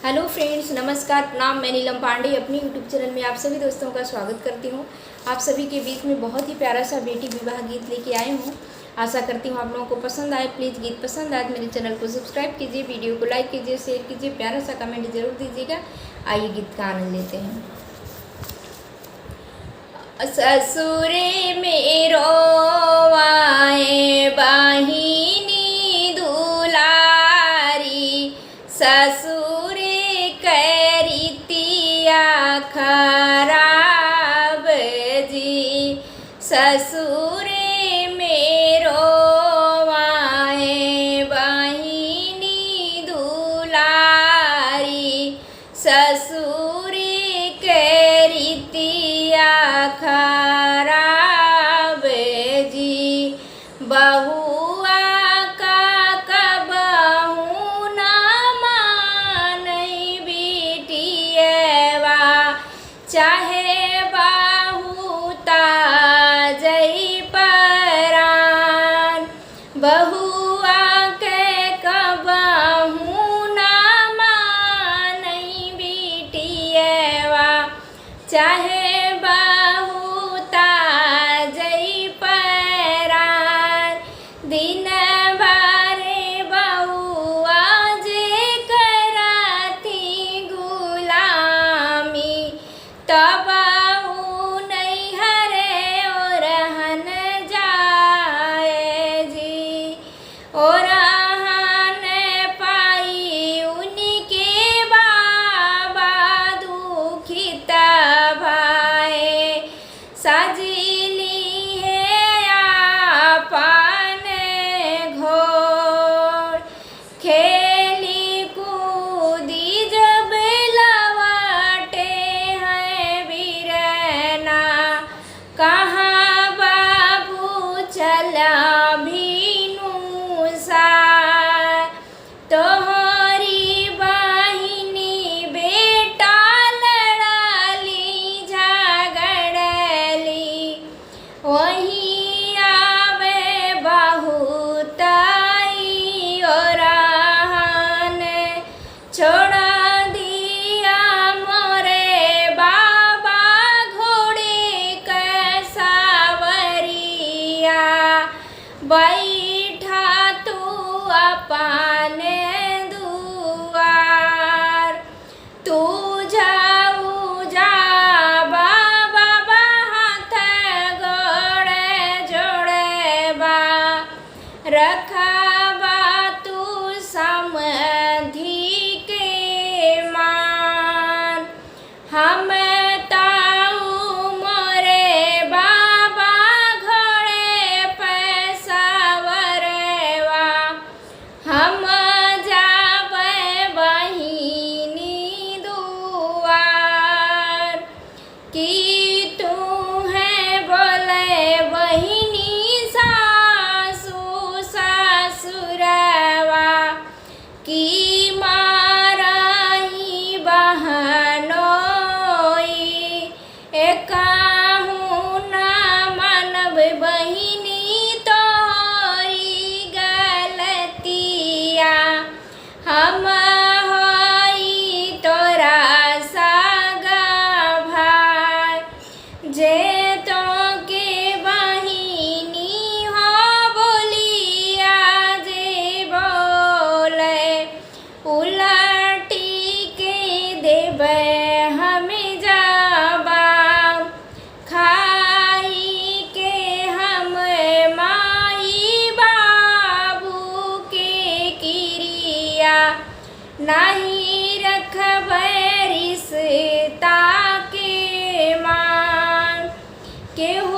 Hello friends, नमस्कार, प्रणाम। मैं नीलम पांडे अपनी यूट्यूब चैनल में आप सभी दोस्तों का स्वागत करती हूँ। आप सभी के बीच में बहुत ही प्यारा सा बेटी विवाह गीत लेके आई हूँ। आशा करती हूँ आप लोगों को पसंद आए। प्लीज़ गीत पसंद आए मेरे चैनल को सब्सक्राइब कीजिए, वीडियो को लाइक कीजिए, शेयर कीजिए, प्यारा सा कमेंट जरूर दीजिएगा। आइए गीत का आनंद लेते हैं। ससुरे मेरो आए बहिनी दुलारी, ससुरे करितिया खराब जी। ससुरे मेरो आए बहिनी दुलारी, ससुरे करितिया खराब जी। बहुआ का कबहू न मानई बिटियवा, चाहे बहुता जई परान। बहुआ के कबहू न मानई बिटियवा, चाहे बहुता जई परान। दिन बारे बहुआ जे करती गुलामी, तब नहीं हरे और हन जाए जी। और हन पाई उनके बाबा दुखित भाई, सजली है आपन घोर। खेली कूदी जब लवाटे हैं बीरना, कहाँ बाबू चला भीनु सार। तोहरी बहिनी बेटा लड़ाली झगड़ली, वही आवे बहुत आई और छोड़ा दिया मोरे बाबा घोड़े के सावरिया। बैठा तू अपने दुआर, तू जाऊ जा बाबा हाथ गोड़े जोड़े बा। रखबा तू समधि के मान, हम ताऊ मोरे बाबा घोड़े पैसा वरवा। हम जावे बहिनी दुआर, कि तू है बोले बहिनी सासू ससुरवा, कि मारही बहनोई। एकाहू न मानब बहिनी तोहरी गलतिया, हम होई तोरा सगा भाई। जे तो के बहिनी हो बोलिया जे बोले, उलटी के देवे हमें जवाब। खाई के हम माई बाबू के क्रिया, नहीं रखबै रिश्ता के मान। केहू